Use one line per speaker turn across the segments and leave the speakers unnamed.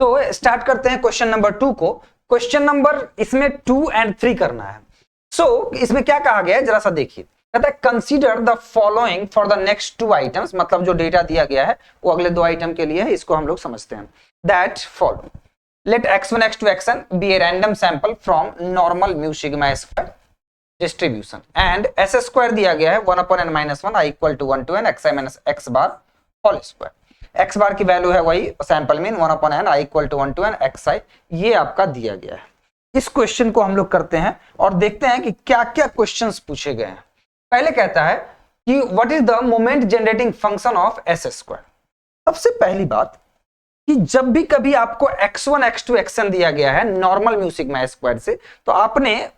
तो स्टार्ट करते हैं क्वेश्चन नंबर 2 को। क्वेश्चन नंबर इसमें 2 और 3 करना है। इसमें क्या कहा गया है जरा सा देखिए। कहता है consider the following for the next 2 items, मतलब जो डेटा दिया गया है वो अगले 2 आइटम के लिए है, इसको हम लोग समझते हैं। That follow let x1 x2 xn be a random sample from normal mu sigma square distribution and s square दिया गया है 1 upon n minus 1 i equal to 1 to n xi minus x bar whole square। x बार की value है वही sample mean 1 upon n i equal to 1 to n xi, ये आपका दिया गया है। इस क्वेश्चन को हम लोग करते हैं और देखते हैं कि क्या क्या क्वेश्चंस पूछे गए हैं। पहले कहता है कि what is the moment generating function of S square. सबसे पहली बात कि जब भी कभी आपको x1 x2 xn दिया गया है नॉर्मल म्यू सिग्मा स्क्वायर से, तो आपने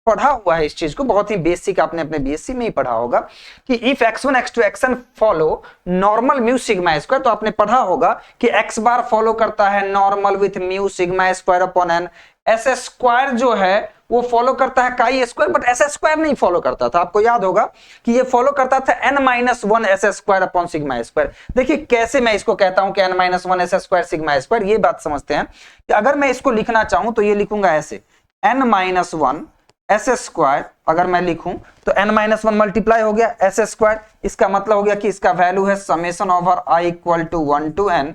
पढ़ा हुआ है इस चीज को, बहुत ही बेसिक आपने अपने बीएससी में ही पढ़ा होगा कि if x1 x2 xn follow normal mu sigma square, तो आपने पढ़ा होगा कि x बार फॉलो करता है normal with mu sigma square upon n, S square जो है वो फॉलो करता है chi square, but S square नहीं फॉलो करता था। आपको याद होगा कि ये फॉलो करता था n-1 S square upon sigma square. देखिए कैसे मैं इसको कहता हूं कि n-1 S square sigma square, ये बात समझते हैं कि अगर मैं इसको लिखना चाहूं तो ये लिखूंगा ऐसे n-1 एस स्क्वायर, अगर मैं लिखूं तो n-1 मल्टीप्लाई हो गया एस स्क्वायर, इसका मतलब हो गया कि इसका वैल्यू है summation over i equal to 1 to n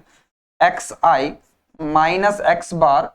xi minus x bar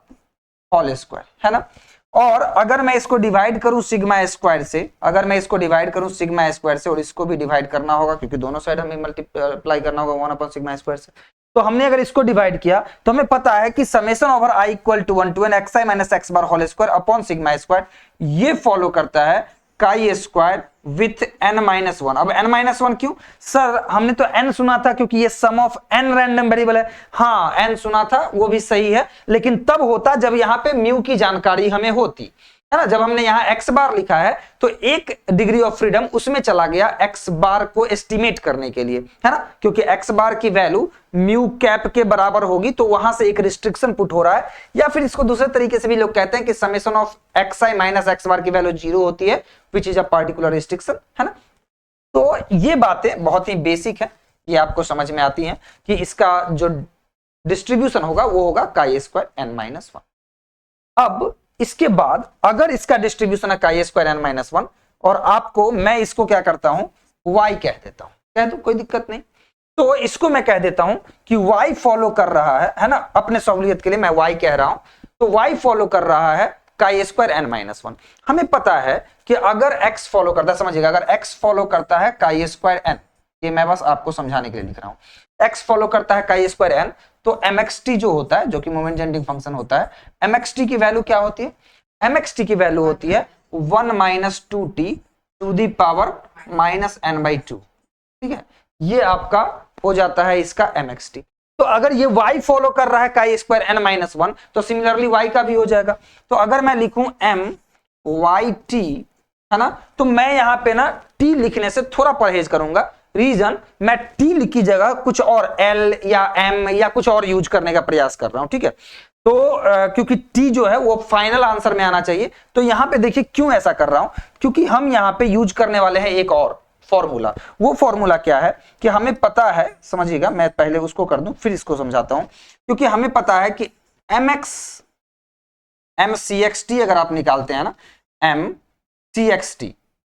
whole square, है ना। और अगर मैं इसको डिवाइड करूं सिग्मा स्क्वायर से, अगर मैं इसको डिवाइड करूं सिग्मा स्क्वायर से और इसको भी डिवाइड करना होगा क्योंकि दोनों साइड हमें मल्टीप्लाई करना होगा 1 अपॉन सिग्मा स्क्वायर से, तो हमने अगर इसको डिवाइड किया तो हमें पता है कि summation over i equal to 1 to n xi minus x bar whole square upon sigma square, ये फॉलो करता है काई स्क्वायर विथ n-1। अब n-1 क्यों सर, हमने तो n सुना था क्योंकि ये सम ऑफ n रैंडम वेरिएबल है। हाँ n सुना था वो भी सही है, लेकिन तब होता जब यहाँ पे म्यू की जानकारी हमें होती है ना। जब हमने यहाँ x बार लिखा है तो एक डिग्री ऑफ फ्रीडम उसमें चला गया x बार को एस्टिमेट करने के लिए, है ना, क्योंकि x बार की वैल्यू म्यू कैप के बराबर होगी, तो वहां से एक रिस्ट्रिक्शन पुट हो रहा है। या फिर इसको दूसरे तरीके से भी लोग कहते हैं कि summation of xi minus x बार की वैल्यू 0 होती है, which is a particular restriction, है ना। तो ये बातें बहुत ही बेसिक है, ये आपको समझ में आती हैं कि इसका जो डिस्ट्रीब्यूशन होगा वो होगा काई स्क्वायर n-1। अब इसके बाद अगर इसका डिस्ट्रीब्यूशन है काई स्क्वायर n-1 और आपको मैं इसको क्या करता हूं y कह देता हूं, कह दो कोई दिक्कत नहीं। तो इसको मैं कह देता हूं कि y फॉलो कर रहा है ना, अपने सहूलियत के लिए मैं y कह रहा हूं, तो y फॉलो कर रहा है काई स्क्वायर n-1। हमें पता है कि अगर x फॉलो करता है, समझिएगा, अगर x फॉलो करता है काई स्क्वायर n, ये मैं बस आपको समझाने के लिए लिख रहा हूं, x फॉलो करता है काई स्क्वायर n, तो mxt जो होता है, जो कि मोमेंट जनरेटिंग फंक्शन होता है, mxt की वैल्यू क्या होती है, mxt की वैल्यू होती है 1 minus 2t to the power minus n/2, ठीक है। ये आपका हो जाता है इसका mxt। तो अगर ये y फॉलो कर रहा है काई स्क्वायर n-1, तो सिमिलरली y का भी हो जाएगा। तो अगर मैं लिखूं myt, है ना, तो मैं यहां पे ना t लिखने से थोड़ा परहेज करूंगा। रीजन, मैं t की जगह कुछ और l या m या कुछ और यूज करने का प्रयास कर रहा हूं, ठीक है। तो क्योंकि t जो है वो फाइनल आंसर में आना चाहिए, तो यहां पे देखिए क्यों ऐसा कर रहा हूं, क्योंकि हम यहां पे यूज करने वाले हैं एक और फॉर्मूला। वो फॉर्मूला क्या है कि हमें पता है, समझिएगा, मैं पहले उसको कर दूं फिर इसको समझाता हूं। क्योंकि हमें पता है कि mcxt अगर आप निकालते हैं ना, mcxt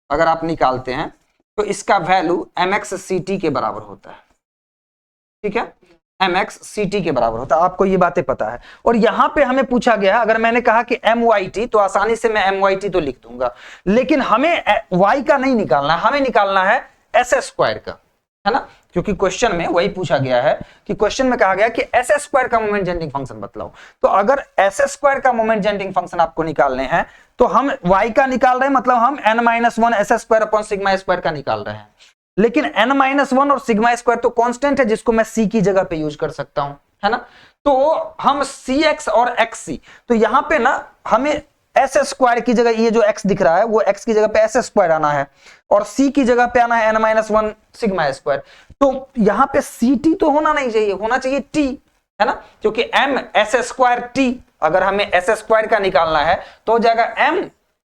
अगर आप निकालते हैं तो इसका वैल्यू mxct के बराबर होता है, ठीक है, mxct के बराबर होता है। आपको ये बातें पता है। और यहां पे हमें पूछा गया, अगर मैंने कहा कि myt, तो आसानी से मैं myt तो लिख दूंगा, लेकिन हमें y का नहीं निकालना, हमें निकालना है एस स्क्वायर का, है ना, क्योंकि क्वेश्चन में वही पूछा गया है कि क्वेश्चन में कहा गया कि एस स्क्वायर का मोमेंट जनरेटिंग फंक्शन बतलाओ। तो अगर एस स्क्वायर का मोमेंट जनरेटिंग फंक्शन आपको निकालने हैं तो हम y का निकाल रहे हैं, मतलब हम n-1 S square upon sigma square का निकाल रहे हैं। लेकिन n-1 और सिग्मा स्क्वायर तो कांस्टेंट है जिसको मैं c की जगह पे यूज कर सकता हूं, है ना। तो हम cx और xc, तो यहां पे ना हमें एस स्क्वायर की जगह ये जो x दिख रहा है वो x की जगह पे एस स्क्वायर आना है और c की जगह पे आना है n-1 सिग्मा स्क्वायर। तो यहां पे ct तो होना नहीं चाहिए, होना चाहिए t, है ना, क्योंकि m एस स्क्वायर t, अगर हमें एस स्क्वायर का निकालना है तो हो जाएगा m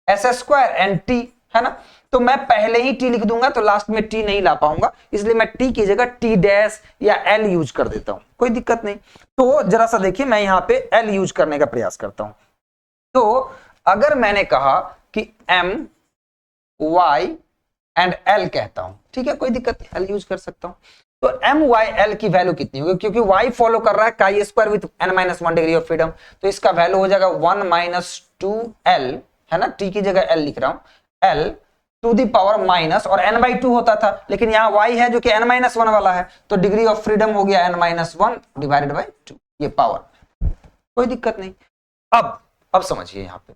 S square N t, है ना। तो मैं पहले ही टी लिख दूंगा तो लास्ट में टी नहीं ला पाऊंगा, इसलिए मैं टी की जगह टी डैश या एल यूज कर देता हूं, कोई दिक्कत नहीं। तो जरा सा देखिए मैं यहां पे एल यूज करने का प्रयास करता हूं। तो अगर मैंने कहा कि एम वाई एंड एल कहता हूं, ठीक है, कोई दिक्कत नहीं, एल यूज कर सकता हूं। तो एम वाई एल की वैल्यू कितनी होगी, क्योंकि वाई फॉलो कर रहा है chi square with n minus 1 degree of freedom, तो इसका वैल्यू हो जाएगा 1 माइनस 2l, है ना, टी की जगह l लिख रहा हूं, l to the power minus, और n बाई 2 होता था, लेकिन यहां y है जो कि n माइनस 1 वाला है, तो डिग्री ऑफ फ्रीडम हो गया n माइनस 1 डिवाइडेड बाई 2, ये पावर, कोई दिक्कत नहीं। अब समझिए, यहां पे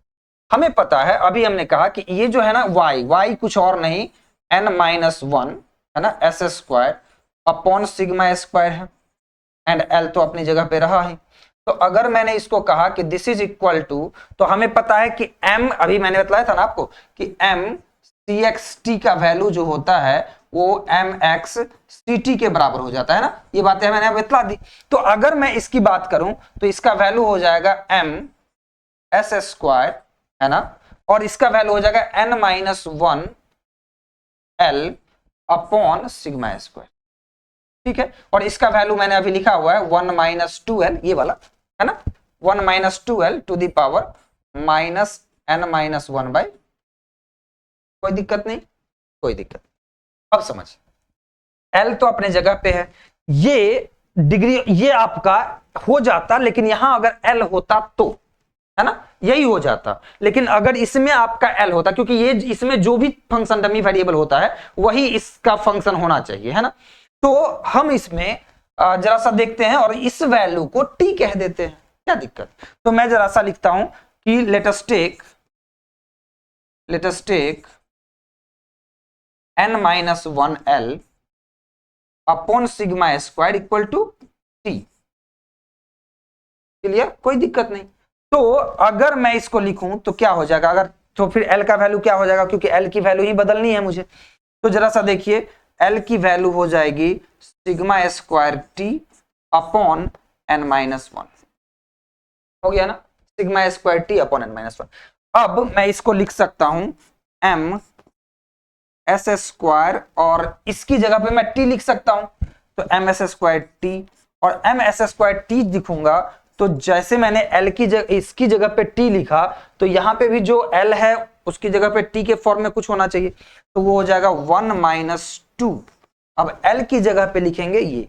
हमें पता है, अभी हमने कहा कि ये जो है ना y कुछ और नहीं n माइनस 1 है ना, S square upon sigma square है, एंड l तो अपनी जगह पे रहा है। तो अगर मैंने इसको कहा कि दिस इज इक्वल टू, तो हमें पता है कि m, अभी मैंने बताया था ना आपको कि m cxt का वैल्यू जो होता है वो mx ct के बराबर हो जाता है ना, ये बातें मैंने अब बतला दी। तो अगर मैं इसकी बात करूं तो इसका वैल्यू हो जाएगा m s स्क्वायर, है ना, और इसका वैल्यू हो जाएगा n minus 1 l upon sigma square, ठीक है, और इसका वैल्यू मैंने अभी लिखा हुआ है 1 माइनस 2l, ये वाला है ना, 1 minus 2l to the power minus n minus 1 by, कोई दिक्कत नहीं, कोई दिक्कत। अब समझ, l तो अपने जगह पे है, ये डिग्री ये आपका हो जाता, लेकिन यहां अगर l होता तो, है ना, यही हो जाता, लेकिन अगर इसमें आपका l होता, क्योंकि ये इसमें जो भी फंक्शन डमी वेरिएबल होता है वही इसका फंक्शन होना चाहिए, है ना, तो हम इसमें जरा सा देखते हैं और इस वैल्यू को t कह देते हैं, क्या दिक्कत। तो मैं जरा सा लिखता हूं कि let us take n minus 1 l upon sigma square equal to t, clear, कोई दिक्कत नहीं। तो अगर मैं इसको लिखूं तो क्या हो जाएगा, अगर तो फिर l का वैल्यू क्या हो जाएगा, क्योंकि l की वैल्यू ही बदलनी है मुझे, तो जरा सा देखिए l की वैल्यू हो जाएगी sigma square t upon n minus 1, हो गया ना, sigma square t upon n minus 1। अब मैं इसको लिख सकता हूं m s स्क्वायर, और इसकी जगह पे मैं t लिख सकता हूं, तो m s स्क्वायर t, और m s स्क्वायर t लिखूंगा तो जैसे मैंने l की जगह इसकी जगह पे t लिखा, तो यहां पे भी जो l है उसकी जगह पे t के फॉर्म में कुछ होना चाहिए, तो वो हो जाएगा 1 माइनस 2। अब l की जगह पे लिखेंगे ये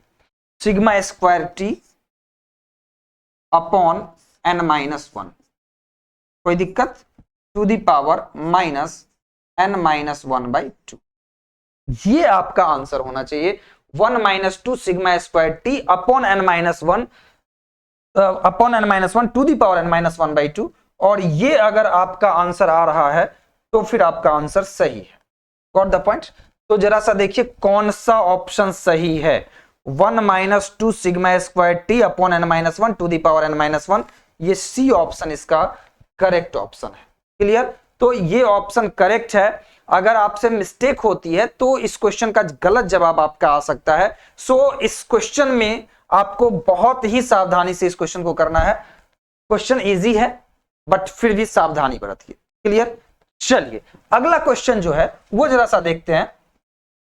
sigma square t upon n minus 1, कोई दिक्कत, to the power minus n minus 1 by 2, ये आपका आंसर होना चाहिए, 1 minus 2 sigma square t upon n minus 1 upon n minus 1 to the power n minus 1 by 2, और ये अगर आपका आंसर आ रहा है तो फिर आपका आंसर सही है, गॉट द पॉइंट। तो जरा सा देखिए कौन सा ऑप्शन सही है, 1 minus 2 sigma square T upon n minus 1 to the power n minus 1, ये सी ऑप्शन इसका करेक्ट ऑप्शन है, क्लियर। तो ये ऑप्शन करेक्ट है, अगर आपसे मिस्टेक होती है तो इस क्वेश्चन का गलत जवाब आपका आ सकता है। सो इस क्वेश्चन में आपको बहुत ही सावधानी से इस क्वेश्चन को करना है, क्वेश्चन इजी है बट फिर भी सावधानी बरतिए, क्लियर। चलिए अगला क्वेश्चन जो है वो जरा सा देखते हैं,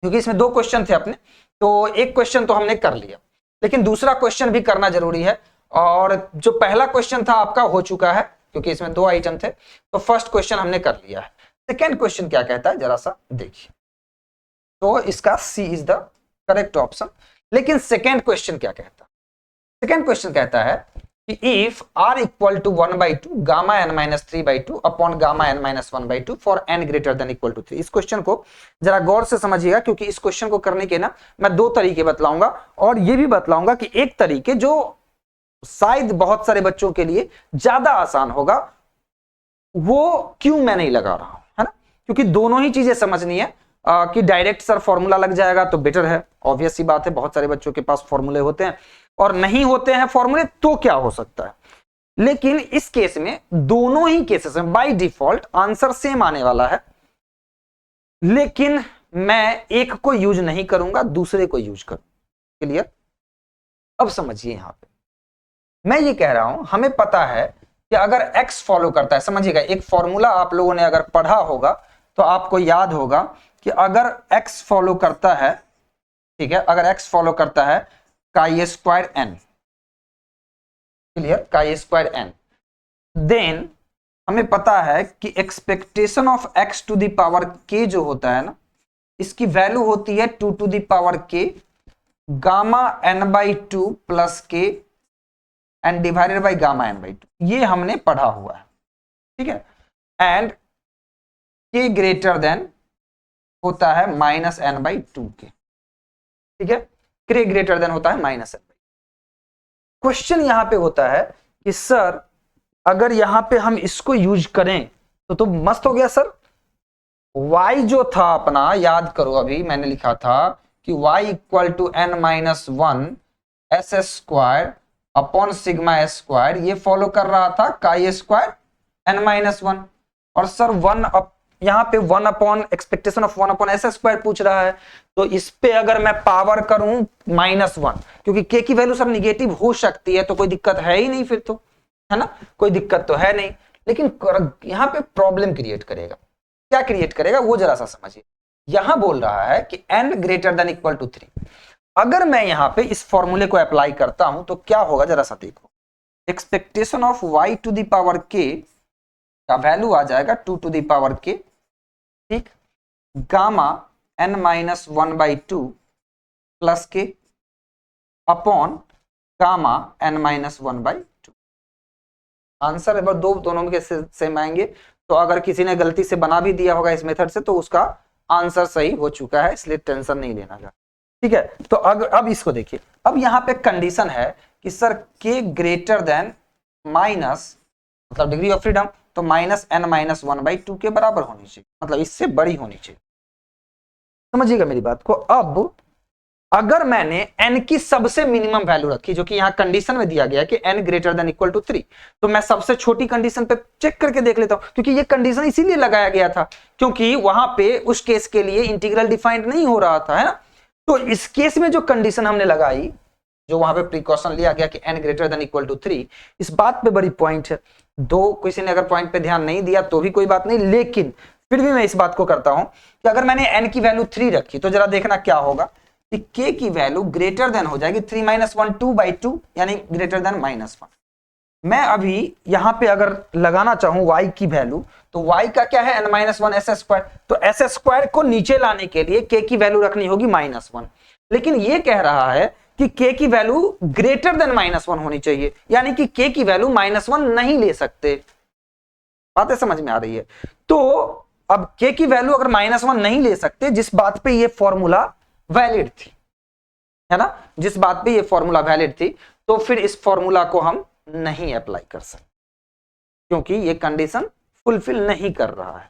क्योंकि इसमें 2 क्वेश्चन थे अपने, तो एक क्वेश्चन तो हमने कर लिया, लेकिन दूसरा क्वेश्चन भी करना जरूरी है, और जो पहला क्वेश्चन था आपका हो चुका है क्योंकि इसमें 2 आइटम थे, तो फर्स्ट क्वेश्चन हमने कर लिया है। सेकेंड क्वेश्चन क्या कहता है जरा सा देखिए, तो इसका C is the correct option. लेकिन सेकेंड क्वेश्चन क्या कहता है, सेकेंड क्वेश्चन कहता है कि if r equal to 1/2 gamma n minus 3/2 अपॉन gamma n minus 1/2 for n greater than equal to 3। इस क्वेश्चन को जरा गौर से समझिएगा, क्योंकि इस क्वेश्चन को करने के ना मैं 2 तरीके बतलाऊंगा, और ये भी बतलाऊंगा कि एक तरीके जो शायद बहुत सारे बच्चों के लिए ज्यादा आसान होगा, वो क्यों मैं नहीं लगा रहा हूं, है ना, क्योंकि दोनों ही चीजें समझनी है। कि डायरेक्ट सर फॉर्मूला लग जाएगा तो बेटर है, ऑब्वियस सी बात है, बहुत सारे बच्चों के पास फॉर्मूले होते हैं, और नहीं होते हैं फॉर्मूले तो क्या हो सकता है। लेकिन इस केस में दोनों ही केसेस में बाय डिफॉल्ट आंसर सेम आने वाला है, लेकिन मैं एक को यूज नहीं करूंगा, दूसरे को यूज करूंगा, क्लियर। अब समझिए, यहां पे मैं ये कह रहा हूं, हमें पता है कि अगर x फॉलो करता है, समझिएगा एक फॉर्मूला आप लोगों ने अगर पढ़ा होगा तो आपको याद होगा कि अगर x फॉलो करता है, ठीक है, अगर x फॉलो करता है chi square n, clear, chi square n, then हमें पता है कि expectation of x to the power k जो होता है ना, इसकी वैल्यू होती है 2 to the power k gamma n/2 plus k and divided by gamma n/2। ये हमने पढ़ा हुआ है, ठीक है। एंड k ग्रेटर देन होता है -n/2 के, ठीक है, k ग्रेटर देन होता है -n/2। क्वेश्चन यहां पे होता है कि सर अगर यहां पे हम इसको यूज करें तो मस्त हो गया सर। y जो था अपना, याद करो अभी मैंने लिखा था कि y equal to n-1 s square upon sigma s square, ये फॉलो कर रहा था काई स्क्वायर n-1, और सर यहाँ पे 1 upon expectation of 1 upon S square पूछ रहा है, तो इस पे अगर मैं पावर करूं -1, क्योंकि k की वैल्यू सर निगेटिव हो सकती है तो कोई दिक्कत है ही नहीं, फिर तो है ना, कोई दिक्कत तो है नहीं, लेकिन यहाँ पे प्रॉब्लम क्रिएट करेगा। क्या क्रिएट करेगा वो जरा सा समझिए। यहां बोल रहा है कि n greater than equal to 3। अगर मैं यहां पे इस फॉर्मूले को अप्लाई करता हूं तो क्या होगा जरा सा देखो। Expectation of y to the power k का वैल्यू आ जाएगा 2 टू द पावर k, ठीक, gamma n-1/2 plus k upon gamma n-1/2। Answer एक बार दोनों में सेम आएंगे, तो अगर किसी ने गलती से बना भी दिया होगा इस मेथड से तो उसका आंसर सही हो चुका है, इसलिए टेंशन नहीं लेना का, ठीक है। तो अब इसको देखिए, अब यहां पे कंडीशन है कि sir k greater than minus, मतलब डिग्री ऑफ फ्रीडम, तो -n-1/2 के बराबर होनी चाहिए, मतलब इससे बड़ी होनी चाहिए, समझिएगा मेरी बात को। अब अगर मैंने n की सबसे मिनिमम वैल्यू रखी, जो कि यहां कंडीशन में दिया गया कि n greater than equal to 3, तो मैं सबसे छोटी कंडीशन पे चेक करके देख लेता हूं, क्योंकि ये कंडीशन इसीलिए लगाया गया था क्योंकि वहां पे उस केस के लिए इंटीग्रल डिफाइंड नहीं हो रहा था, है ना। तो इस केस में जो कंडीशन हमने लगाई, जो वहां पे प्रिकॉशन लिया गया कि n greater than equal to 3, इस बात पे बड़ी पॉइंट है। दो किसी ने अगर पॉइंट पे ध्यान नहीं दिया तो भी कोई बात नहीं, लेकिन फिर भी मैं इस बात को करता हूं कि अगर मैंने n की वैल्यू 3 रखी तो जरा देखना क्या होगा कि k की वैल्यू ग्रेटर देन हो जाएगी 3 - 1 2/2, यानी ग्रेटर देन -1। मैं अभी यहां पे अगर लगाना चाहूं y की वैल्यू, तो y का क्या है n-1 s स्क्वायर, तो s स्क्वायर को नीचे लाने के लिए k की वैल्यू रखनी होगी -1, लेकिन ये कह रहा है कि k की वैल्यू ग्रेटर देन -1 होनी चाहिए, यानी कि k की वैल्यू -1 नहीं ले सकते। बातें समझ में आ रही है। तो अब k की वैल्यू अगर -1 नहीं ले सकते, जिस बात पे ये फॉर्मूला वैलिड थी, है ना, जिस बात पे ये फॉर्मूला वैलिड थी, तो फिर इस फॉर्मूला को हम नहीं अप्लाई कर सकते, क्योंकि ये कंडीशन फुलफिल नहीं कर रहा है।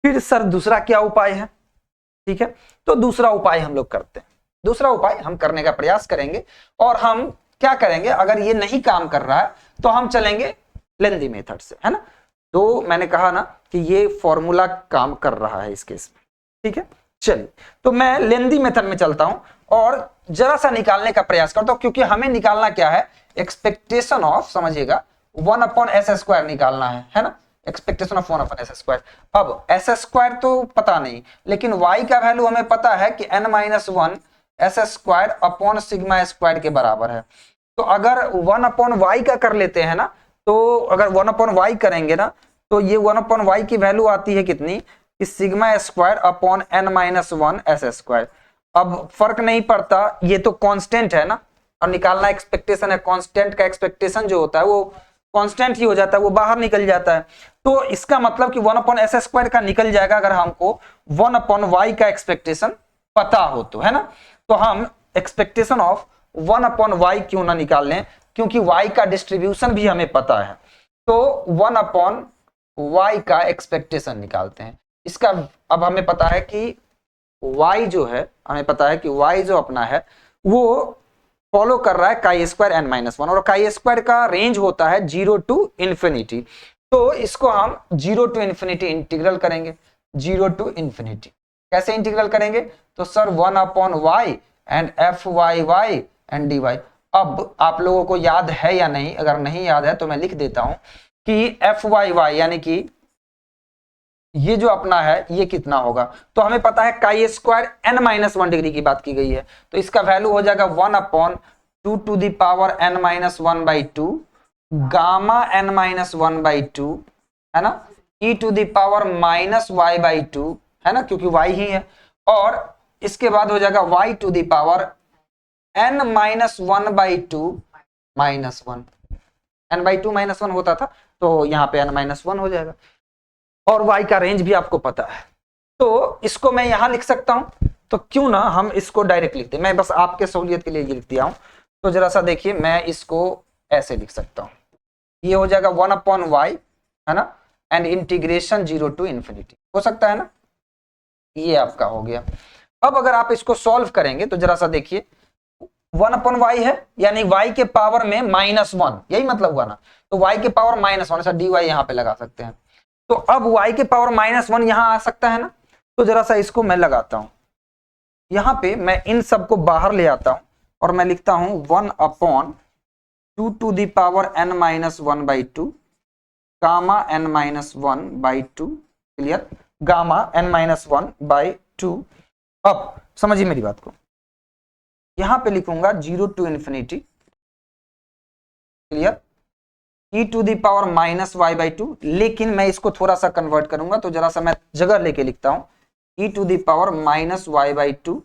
फिर सर दूसरा क्या उपाय है, ठीक है, तो दूसरा उपाय हम लोग करते हैं, दूसरा उपाय हम करने का प्रयास करेंगे, और हम क्या करेंगे, अगर ये नहीं काम कर रहा है तो हम चलेंगे लेंदी मेथड से, है ना। तो मैंने कहा ना कि ये फॉर्मूला काम कर रहा है इस केस में, ठीक है। चलिए, तो मैं लेंदी मेथड में चलता हूं और जरा सा निकालने का प्रयास करता हूं, क्योंकि हमें निकालना क्या है, एक्सपेक्टेशन ऑफ, समझिएगा, 1 अपॉन एस स्क्वायर निकालना है ना, expectation of 1 upon S square. अब एस स्क्वायर तो पता नहीं, लेकिन y का वैल्यू हमें पता है कि n-1 S square upon sigma square के बराबर है। तो अगर 1 अपॉन वाई का कर लेते हैं ना, तो अगर 1 अपॉन वाई करेंगे ना, तो ये 1 अपॉन वाई की वैल्यू आती है कितनी, कि sigma square upon n-1 S square. अब फर्क नहीं पड़ता, ये तो कांस्टेंट है ना, और निकालना एक्सपेक्टेशन है, कांस्टेंट का एक्सपेक्टेशन जो होता है वो कांस्टेंट ही हो जाता है, वो बाहर निकल जाता है। तो इसका मतलब कि 1 अपॉन एस स्क्वायर का निकल जाएगा अगर हमको 1 अपॉन वाई का एक्सपेक्टेशन पता हो तो, है ना। तो हम एक्सपेक्टेशन ऑफ 1 अपॉन वाई क्यों ना निकाल लें, क्योंकि y का डिस्ट्रीब्यूशन भी हमें पता है, तो 1 अपॉन वाई का एक्सपेक्टेशन निकालते हैं। इसका अब हमें पता है कि y जो है, हमें पता है कि y जो अपना है वो फॉलो कर रहा है काई स्क्वायर n-1, और काई स्क्वायर का रेंज होता है 0 टू इंफिनिटी। तो इसको हम 0 टू इंफिनिटी इंटीग्रल करेंगे, 0 टू इंफिनिटी। कैसे इंटीग्रल करेंगे, तो sir 1 upon Y and F Y Y and D Y. अब आप लोगों को याद है या नहीं, अगर नहीं याद है तो मैं लिख देता हूं कि एफ वाई वाई यानी कि ये जो अपना है ये कितना होगा, तो हमें पता है काई स्क्वायर n-1 डिग्री की बात की गई है, तो इसका वैल्यू हो जाएगा 1/2 to the power n-1/2 gamma n-1/2 है ना, e to the power -y/2 है ना, क्योंकि y ही है, और इसके बाद हो जाएगा y to the power n-1/2 -1, n/2 -1 होता था, तो यहाँ पे n-1 हो जाएगा, और y का रेंज भी आपको पता है, तो इसको मैं यहां लिख सकता हूं, तो क्यों ना हम इसको डायरेक्ट लिखते, मैं बस आपके सहूलियत के लिए ये लिख दिया हूं, तो जरा सा देखिए मैं इसको ऐसे लिख सकता हूं, ये हो जाएगा 1/y है ना, एंड इंटीग्रेशन 0 टू इंफिनिटी, हो सकता है ना, ये आपका हो गया। अब अगर आप इसको सॉल्व करेंगे तो जरा सा देखिए 1/y है, यानी y के पावर में -1, यही मतलब हुआ ना, तो y के पावर -1, ऐसा dy यहां पे लगा सकते हैं, तो अब y के पावर -1 यहां आ सकता है ना, तो जरा सा इसको मैं लगाता हूं, यहां पे मैं इन सबको बाहर ले आता हूं और मैं लिखता हूं 1/2 to the power n-1/2 gamma n-1/2, clear, gamma n-1/2। अब समझिए मेरी बात को, यहां पे लिखूंगा 0 to infinity, clear, e to the power -y/2, लेकिन मैं इसको थोड़ा सा कन्वर्ट करूंगा, तो जरा सा मैं जगह लेके लिखता हूं e to the power -y/2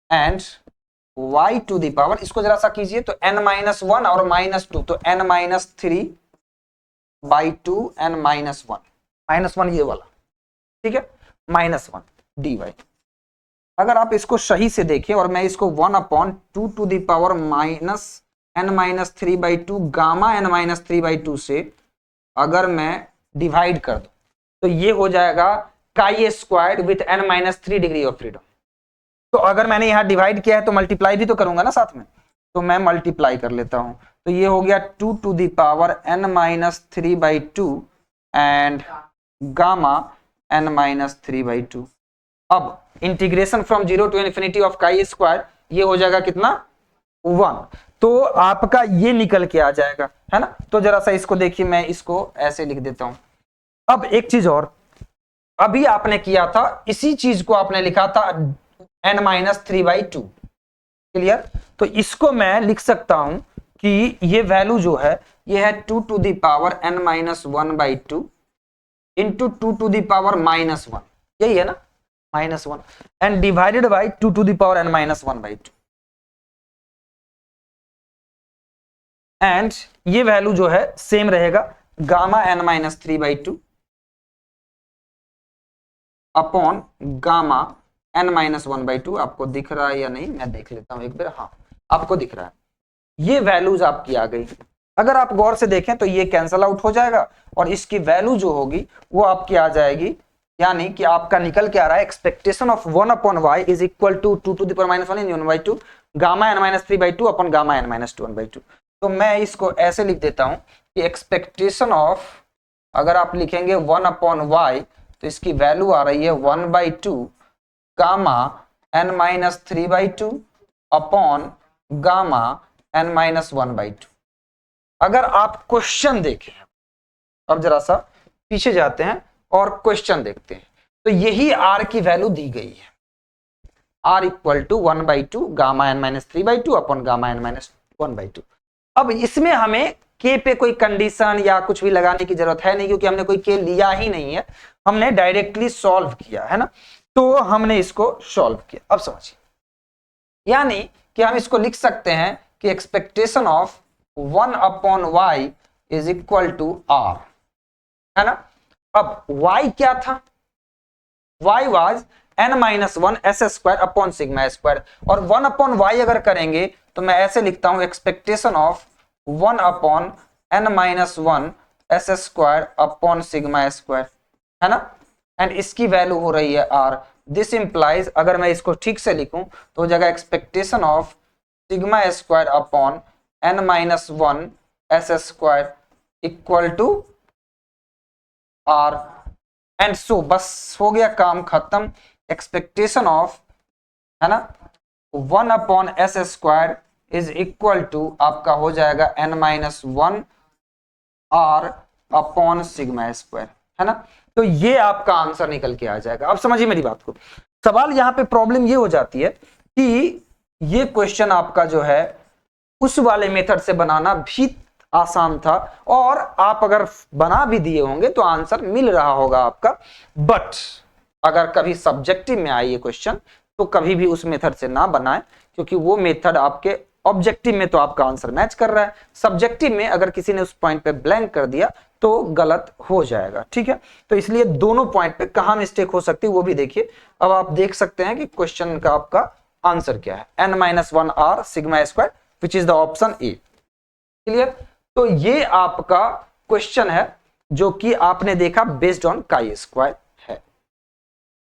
and y to the power, इसको जरा सा कीजिए तो n-1 और -2, तो n-3/2 n-1 ये वाला, ठीक है, -1 dy। अगर आप इसको सही से देखें और मैं इसको 1/2 to the power n-3/2 gamma n-3/2 से अगर मैं डिवाइड कर दूं, तो ये हो जाएगा काई squared with n-3 degree of freedom. तो अगर मैंने यहां डिवाइड किया है तो मल्टीप्लाई भी तो करूंगा ना साथ में, तो मैं मल्टीप्लाई कर लेता हूं, तो ये हो गया 2 to the power n-3/2 and gamma n-3/2। अब integration from 0 to infinity of chi square, ये हो जाएगा कितना 1, तो आपका ये निकल के आ जाएगा, है ना, तो जरा सा इसको देखिए, मैं इसको ऐसे लिख देता हूं। अब एक चीज और, अभी आपने किया था इसी चीज को आपने लिखा था n-3/2, क्लियर, तो इसको मैं लिख सकता हूं कि ये वैल्यू जो है ये है 2 to the power n-1/2 into 2 to the power -1, यही है ना, -1 and divided by 2 to the power n-1/2, and ये वैल्यू जो है सेम रहेगा gamma n-3/2 upon gamma n-1/2। आपको दिख रहा है या नहीं, मैं देख लेता हूं एक बार, हाँ आपको दिख रहा है, ये वैल्यूज आपकी आ गई। अगर आप गौर से देखें तो ये कैंसल आउट हो जाएगा और इसकी वैल्यू जो होगी वो आपकी आ जाएगी, यानी कि आपका निकल के आ रहा है expectation of 1/y is equal to 2 to the power -1 in 1/2 gamma n-3/2 upon gamma n-1/2। तो मैं इसको ऐसे लिख देता हूं कि एक्सपेक्टेशन ऑफ, अगर आप लिखेंगे 1/y तो इसकी वैल्यू आ रही है 1/2 gamma n-3/2 upon gamma n-1/2। अगर आप क्वेश्चन देखें, अब जरा सा पीछे जाते हैं और क्वेश्चन देखते हैं, तो यही r की वैल्यू दी गई है, r equal to 1/2 gamma n-3/2 upon gamma n-1/2। अब इसमें हमें k पे कोई कंडीशन या कुछ भी लगाने की जरूरत है नहीं, क्योंकि हमने कोई k लिया ही नहीं है, हमने डायरेक्टली सॉल्व किया है ना, तो हमने इसको सॉल्व किया। अब समझिए, यानी कि हम इसको लिख सकते हैं कि expectation of 1/y is equal to r, है ना। अब y क्या था, y was n-1 s² upon sigma square, और 1/y अगर करेंगे तो मैं ऐसे लिखता हूं expectation of 1/n-1 s² upon sigma square, है ना, एंड इसकी वैल्यू हो रही है r। दिस इंप्लाइज, अगर मैं इसको ठीक से लिखूं तो हो जाएगा expectation of sigma square upon n-1 s² equal to r, and so बस हो गया काम खत्म। एक्सपेक्टेशन ऑफ, है ना, 1/s² इज इक्वल टू आपका हो जाएगा n-1 r upon sigma square, है ना। तो ये आपका आंसर निकल के आ जाएगा। अब समझिए मेरी बात को। सवाल यहां पे प्रॉब्लम ये हो जाती है कि ये क्वेश्चन आपका जो है उस वाले मेथड से बनाना भी आसान था, और आप अगर बना भी दिए होंगे तो आंसर मिल रहा होगा आपका। बट अगर कभी सब्जेक्टिव में आए ये क्वेश्चन तो कभी भी उस मेथड से ना बनाएं, क्योंकि वो मेथड आपके ऑब्जेक्टिव में तो आपका आंसर मैच कर रहा है, सब्जेक्टिव में अगर किसी ने उस पॉइंट पे ब्लैंक कर दिया तो गलत हो जाएगा। ठीक है, तो इसलिए दोनों पॉइंट पे कहां मिस्टेक हो सकती है वो भी देखिए। अब आप देख सकते हैं कि क्वेश्चन का आपका आंसर क्या है, n-1r sigma square which is the option A. Clear? तो ये आपका क्वेश्चन है जो कि आपने देखा बेस्ड ऑन काई स्क्वायर।